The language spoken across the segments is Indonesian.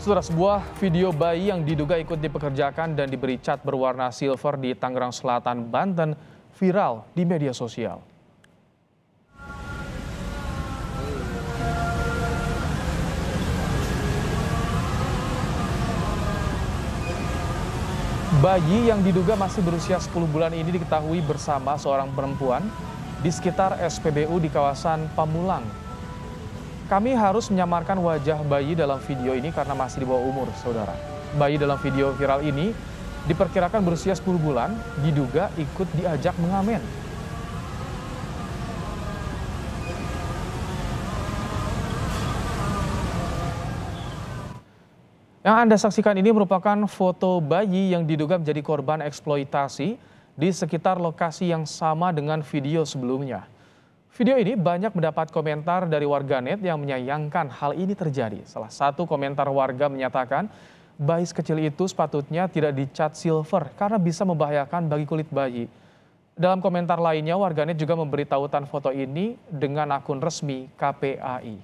Saudara, sebuah video bayi yang diduga ikut dipekerjakan dan diberi cat berwarna silver di Tangerang Selatan, Banten viral di media sosial. Bayi yang diduga masih berusia 10 bulan ini diketahui bersama seorang perempuan di sekitar SPBU di kawasan Pamulang. Kami harus menyamarkan wajah bayi dalam video ini karena masih di bawah umur, saudara. Bayi dalam video viral ini diperkirakan berusia 10 bulan, diduga ikut diajak mengamen. Yang Anda saksikan ini merupakan foto bayi yang diduga menjadi korban eksploitasi di sekitar lokasi yang sama dengan video sebelumnya. Video ini banyak mendapat komentar dari warganet yang menyayangkan hal ini terjadi. Salah satu komentar warga menyatakan bayi sekecil itu sepatutnya tidak dicat silver karena bisa membahayakan bagi kulit bayi. Dalam komentar lainnya, warganet juga memberi tautan foto ini dengan akun resmi KPAI.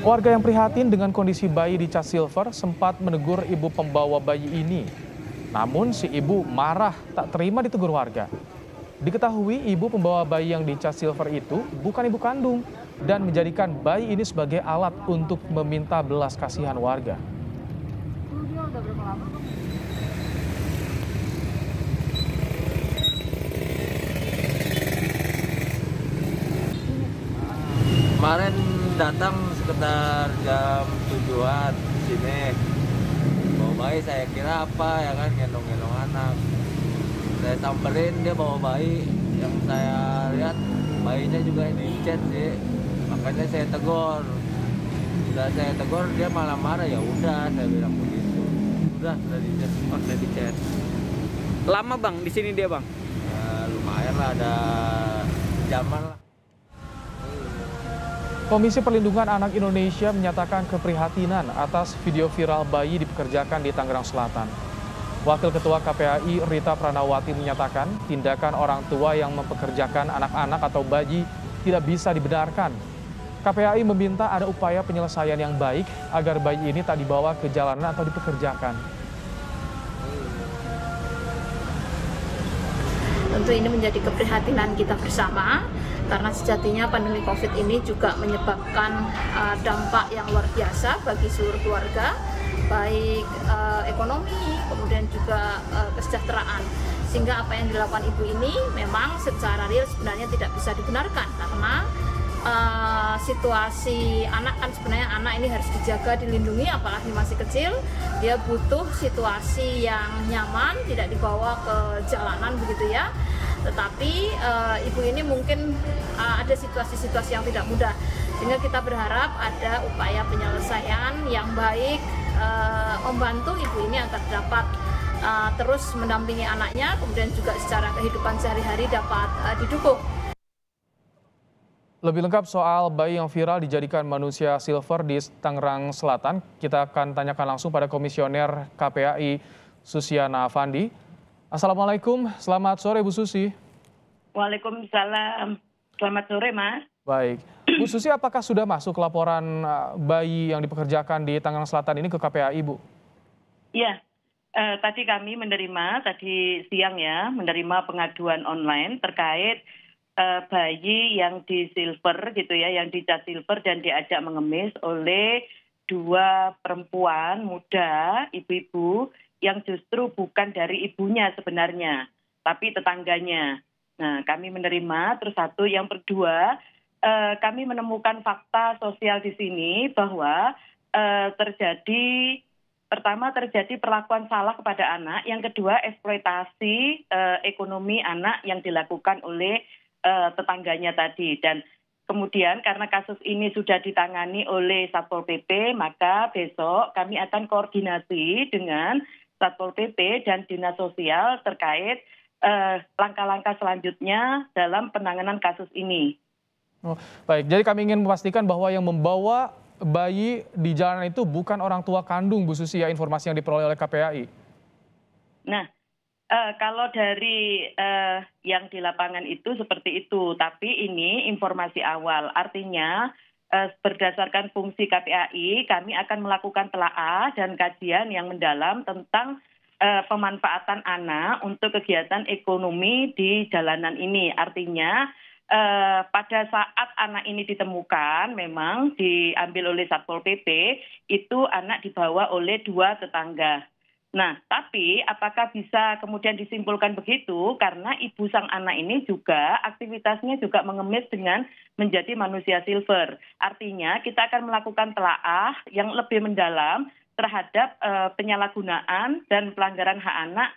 Warga yang prihatin dengan kondisi bayi dicat silver sempat menegur ibu pembawa bayi ini. Namun si ibu marah tak terima ditegur warga. Diketahui ibu pembawa bayi yang dicat silver itu bukan ibu kandung dan menjadikan bayi ini sebagai alat untuk meminta belas kasihan warga. Kemarin datang sekitar jam 7-an di sini. Bawa bayi saya kira apa ya kan, gendong-gendong anak. Saya samperin, dia bawa bayi. Yang saya lihat bayinya juga dicet sih. Makanya saya tegur. Udah saya tegur, dia malah marah. Ya udah, saya bilang begitu. Udah dicet. Oh, udah dicet. Lama bang di sini dia bang? Ya, lumayan lah, ada jaman lah. Komisi Perlindungan Anak Indonesia menyatakan keprihatinan atas video viral bayi dipekerjakan di Tangerang Selatan. Wakil Ketua KPAI Rita Pranawati menyatakan tindakan orang tua yang mempekerjakan anak-anak atau bayi tidak bisa dibenarkan. KPAI meminta ada upaya penyelesaian yang baik agar bayi ini tak dibawa ke jalanan atau dipekerjakan. Tentu ini menjadi keprihatinan kita bersama karena sejatinya pandemi COVID ini juga menyebabkan dampak yang luar biasa bagi seluruh keluarga, baik ekonomi, kemudian juga kesejahteraan. Sehingga apa yang dilakukan ibu ini memang secara real sebenarnya tidak bisa dibenarkan karena situasi anak kan sebenarnya anak ini harus dijaga, dilindungi, apalagi masih kecil. Dia butuh situasi yang nyaman, tidak dibawa ke jalanan begitu ya. Tetapi ibu ini mungkin ada situasi-situasi yang tidak mudah, sehingga kita berharap ada upaya penyelesaian yang baik, membantu ibu ini agar dapat terus mendampingi anaknya, kemudian juga secara kehidupan sehari-hari dapat didukung. Lebih lengkap soal bayi yang viral dijadikan manusia silver di Tangerang Selatan, kita akan tanyakan langsung pada Komisioner KPAI Susiana Fandi. Assalamualaikum, selamat sore Bu Susi. Waalaikumsalam, selamat sore Mas. Baik, Bu Susi, apakah sudah masuk laporan bayi yang dipekerjakan di Tangerang Selatan ini ke KPAI, Bu? Iya, tadi kami menerima, tadi siang ya, menerima pengaduan online terkait bayi yang di silver gitu ya, yang dicat silver dan diajak mengemis oleh dua perempuan muda, ibu-ibu, yang justru bukan dari ibunya sebenarnya, tapi tetangganya. Nah, kami menerima, terus satu, yang kedua, kami menemukan fakta sosial di sini bahwa pertama terjadi perlakuan salah kepada anak, yang kedua eksploitasi ekonomi anak yang dilakukan oleh tetangganya tadi. Dan kemudian karena kasus ini sudah ditangani oleh Satpol PP, maka besok kami akan koordinasi dengan Satpol PP dan Dinas Sosial terkait langkah-langkah selanjutnya dalam penanganan kasus ini. Oh, baik, jadi kami ingin memastikan bahwa yang membawa bayi di jalanan itu bukan orang tua kandung, Bu Susi, ya, informasi yang diperoleh oleh KPAI. Nah, Kalau dari yang di lapangan itu seperti itu, tapi ini informasi awal. Artinya berdasarkan fungsi KPAI, kami akan melakukan telaah dan kajian yang mendalam tentang pemanfaatan anak untuk kegiatan ekonomi di jalanan ini. Artinya pada saat anak ini ditemukan, memang diambil oleh Satpol PP, itu anak dibawa oleh 2 tetangga. Nah, tapi apakah bisa kemudian disimpulkan begitu? Karena ibu sang anak ini juga aktivitasnya juga mengemis dengan menjadi manusia silver. Artinya kita akan melakukan telaah yang lebih mendalam terhadap penyalahgunaan dan pelanggaran hak anak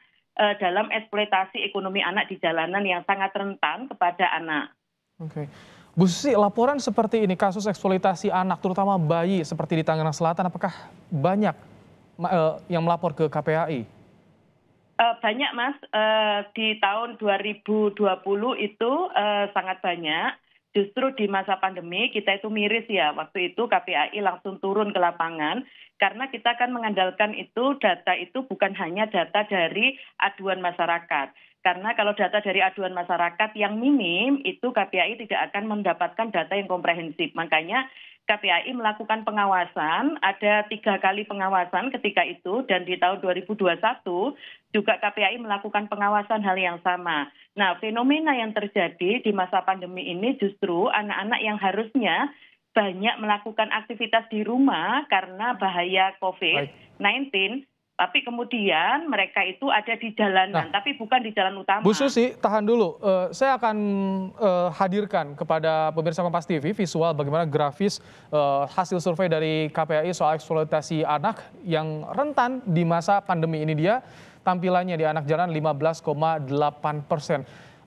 dalam eksploitasi ekonomi anak di jalanan yang sangat rentan kepada anak. Oke. Bu Susi, laporan seperti ini, kasus eksploitasi anak, terutama bayi seperti di Tangerang Selatan, apakah banyak yang melapor ke KPAI? Banyak, Mas. Di tahun 2020 itu sangat banyak. Justru di masa pandemi kita itu miris ya. Waktu itu KPAI langsung turun ke lapangan karena kita kan mengandalkan itu data itu bukan hanya data dari aduan masyarakat. Karena kalau data dari aduan masyarakat yang minim itu KPAI tidak akan mendapatkan data yang komprehensif. Makanya KPAI melakukan pengawasan, ada 3 kali pengawasan ketika itu, dan di tahun 2021 juga KPAI melakukan pengawasan hal yang sama. Nah, fenomena yang terjadi di masa pandemi ini justru anak-anak yang harusnya banyak melakukan aktivitas di rumah karena bahaya COVID-19, tapi kemudian mereka itu ada di jalanan, tapi bukan di jalan utama. Bu Susi, tahan dulu. Saya akan hadirkan kepada pemirsa Kompas TV visual bagaimana grafis hasil survei dari KPAI soal eksploitasi anak yang rentan di masa pandemi ini. Dia tampilannya di anak jalanan 15,8%.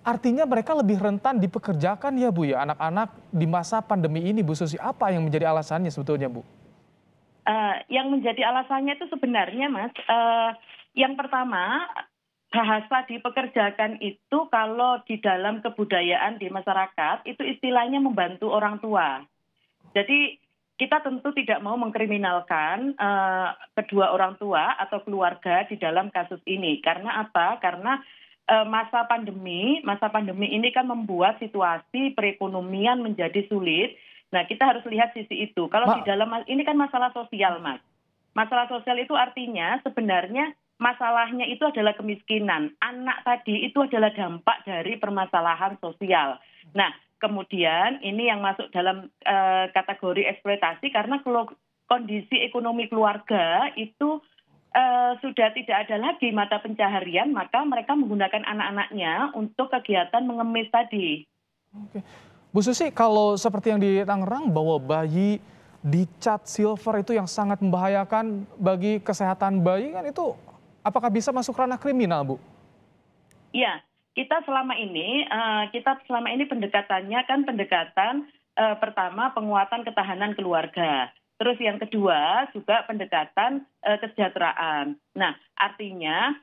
Artinya mereka lebih rentan dipekerjakan ya Bu ya, anak-anak di masa pandemi ini, Bu Susi. Apa yang menjadi alasannya sebetulnya, Bu? Yang menjadi alasannya itu sebenarnya, Mas, yang pertama, bahasa dipekerjakan itu kalau di dalam kebudayaan di masyarakat itu istilahnya membantu orang tua. Jadi kita tentu tidak mau mengkriminalkan kedua orang tua atau keluarga di dalam kasus ini. Karena apa? Karena masa pandemi ini kan membuat situasi perekonomian menjadi sulit. Nah, kita harus lihat sisi itu. Kalau di dalam ini kan masalah sosial, Mas. Masalah sosial itu artinya sebenarnya masalahnya itu adalah kemiskinan. Anak tadi itu adalah dampak dari permasalahan sosial. Nah, kemudian ini yang masuk dalam kategori eksploitasi karena kondisi ekonomi keluarga itu sudah tidak ada lagi mata pencaharian, maka mereka menggunakan anak-anaknya untuk kegiatan mengemis tadi. Oke. Bu Susi, kalau seperti yang di Tangerang bahwa bayi dicat silver itu yang sangat membahayakan bagi kesehatan bayi, kan itu apakah bisa masuk ranah kriminal, Bu? Iya, kita selama ini pendekatannya kan pendekatan pertama penguatan ketahanan keluarga. Terus yang kedua juga pendekatan kesejahteraan. Nah, artinya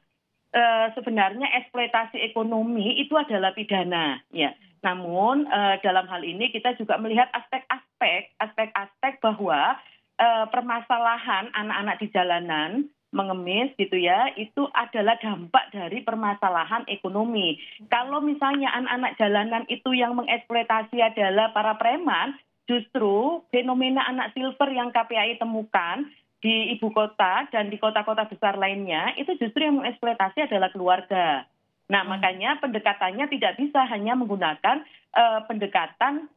sebenarnya eksploitasi ekonomi itu adalah pidana, ya. Namun dalam hal ini kita juga melihat aspek-aspek bahwa permasalahan anak-anak di jalanan mengemis gitu ya, itu adalah dampak dari permasalahan ekonomi. Kalau misalnya anak-anak jalanan itu yang mengeksploitasi adalah para preman, justru fenomena anak silver yang KPAI temukan di ibu kota dan di kota-kota besar lainnya, itu justru yang mengeksploitasi adalah keluarga. Nah, makanya pendekatannya tidak bisa hanya menggunakan pendekatan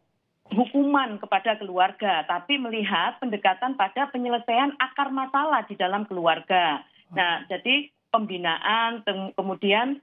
hukuman kepada keluarga, tapi melihat pendekatan pada penyelesaian akar masalah di dalam keluarga. Nah, jadi pembinaan, kemudian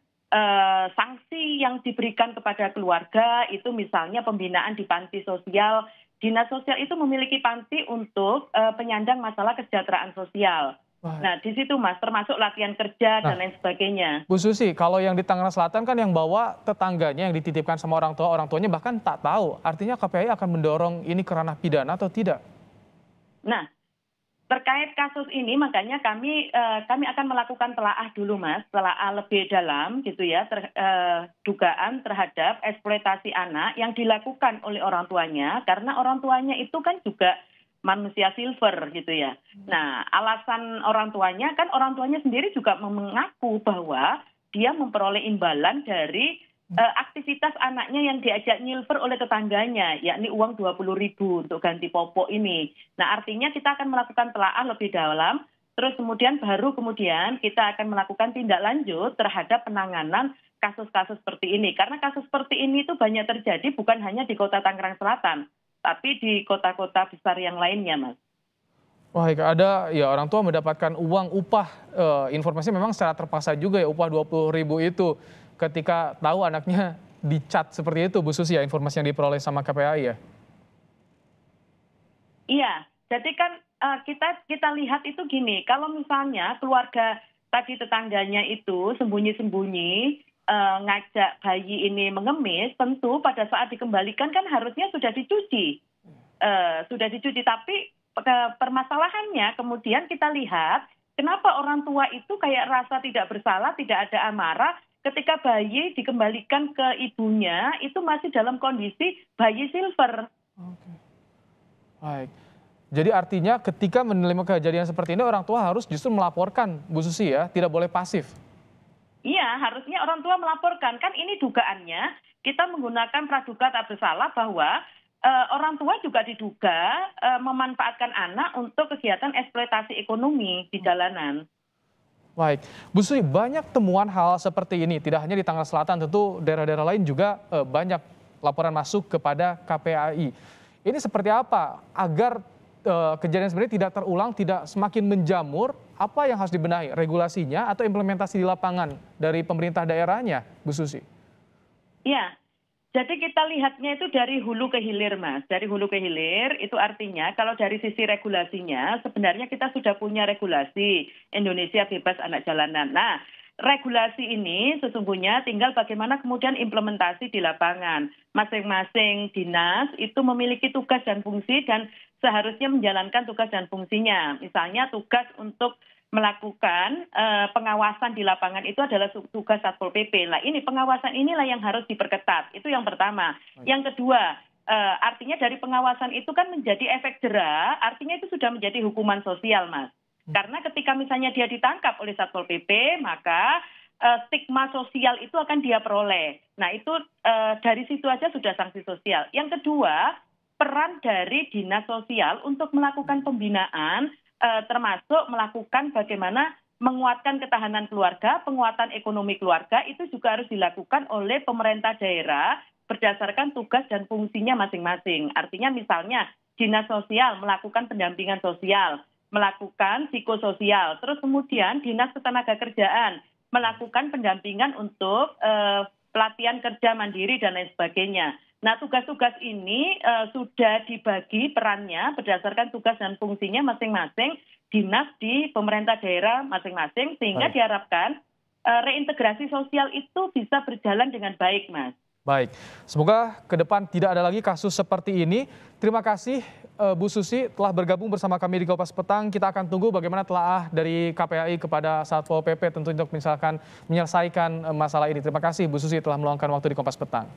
sanksi yang diberikan kepada keluarga itu misalnya pembinaan di panti sosial. Dinas sosial itu memiliki panti untuk penyandang masalah kesejahteraan sosial. Nah, di situ, Mas, termasuk latihan kerja dan lain sebagainya. Bu Susi, kalau yang di Tangerang Selatan kan yang bawa tetangganya yang dititipkan sama orang tuanya bahkan tak tahu. Artinya KPAI akan mendorong ini ke ranah pidana atau tidak? Nah, terkait kasus ini makanya kami akan melakukan telaah dulu, Mas, telaah lebih dalam gitu ya, dugaan terhadap eksploitasi anak yang dilakukan oleh orang tuanya, karena orang tuanya itu kan juga manusia silver gitu ya. Nah, alasan orang tuanya sendiri juga mengaku bahwa dia memperoleh imbalan dari aktivitas anaknya yang diajak nyilver oleh tetangganya, yakni uang 20.000 untuk ganti popok ini. Nah, artinya kita akan melakukan telaah lebih dalam, terus kemudian kita akan melakukan tindak lanjut terhadap penanganan kasus-kasus seperti ini. Karena kasus seperti ini itu banyak terjadi bukan hanya di Kota Tangerang Selatan, tapi di kota-kota besar yang lainnya, Mas. Wah, ada ya orang tua mendapatkan uang upah, informasi memang secara terpaksa juga ya upah 20.000 itu ketika tahu anaknya dicat seperti itu, Bu Susi ya, informasi yang diperoleh sama KPAI ya? Iya, jadi kan kita lihat itu gini, kalau misalnya keluarga tadi tetangganya itu sembunyi-sembunyi ngajak bayi ini mengemis, tentu pada saat dikembalikan kan harusnya sudah dicuci. Tapi permasalahannya kemudian kita lihat kenapa orang tua itu kayak rasa tidak bersalah, tidak ada amarah ketika bayi dikembalikan ke ibunya itu masih dalam kondisi bayi silver. Oke. Baik. Jadi artinya ketika menerima kejadian seperti ini orang tua harus justru melaporkan, Bu Susi ya, tidak boleh pasif. Iya, harusnya orang tua melaporkan. Kan ini dugaannya kita menggunakan praduga tak bersalah bahwa orang tua juga diduga memanfaatkan anak untuk kegiatan eksploitasi ekonomi di jalanan. Baik, Bu Susi, banyak temuan hal seperti ini, tidak hanya di Tangerang Selatan, tentu daerah-daerah lain juga banyak laporan masuk kepada KPAI. Ini seperti apa agar kejadian sebenarnya tidak terulang, tidak semakin menjamur? Apa yang harus dibenahi, regulasinya atau implementasi di lapangan dari pemerintah daerahnya, Bu Susi? Iya. Jadi kita lihatnya itu dari hulu ke hilir, Mas. Dari hulu ke hilir itu artinya kalau dari sisi regulasinya sebenarnya kita sudah punya regulasi Indonesia Bebas Anak Jalanan. Nah, regulasi ini sesungguhnya tinggal bagaimana kemudian implementasi di lapangan. Masing-masing dinas itu memiliki tugas dan fungsi dan seharusnya menjalankan tugas dan fungsinya. Misalnya tugas untuk melakukan pengawasan di lapangan itu adalah tugas Satpol PP. Nah, ini pengawasan inilah yang harus diperketat. Itu yang pertama. Yang kedua, artinya dari pengawasan itu kan menjadi efek jera, artinya itu sudah menjadi hukuman sosial, Mas. Karena ketika misalnya dia ditangkap oleh Satpol PP, maka stigma sosial itu akan dia peroleh. Nah, itu dari situ aja sudah sanksi sosial. Yang kedua, peran dari dinas sosial untuk melakukan pembinaan termasuk melakukan bagaimana menguatkan ketahanan keluarga, penguatan ekonomi keluarga itu juga harus dilakukan oleh pemerintah daerah berdasarkan tugas dan fungsinya masing-masing. Artinya misalnya dinas sosial melakukan pendampingan sosial, melakukan psikososial, terus kemudian dinas ketenagakerjaan melakukan pendampingan untuk pelatihan kerja mandiri dan lain sebagainya. Nah, tugas-tugas ini sudah dibagi perannya berdasarkan tugas dan fungsinya masing-masing dinas di pemerintah daerah masing-masing sehingga diharapkan reintegrasi sosial itu bisa berjalan dengan baik, Mas. Baik, semoga ke depan tidak ada lagi kasus seperti ini. Terima kasih Bu Susi telah bergabung bersama kami di Kompas Petang. Kita akan tunggu bagaimana telaah dari KPAI kepada Satpol PP tentu untuk misalkan menyelesaikan masalah ini. Terima kasih Bu Susi telah meluangkan waktu di Kompas Petang.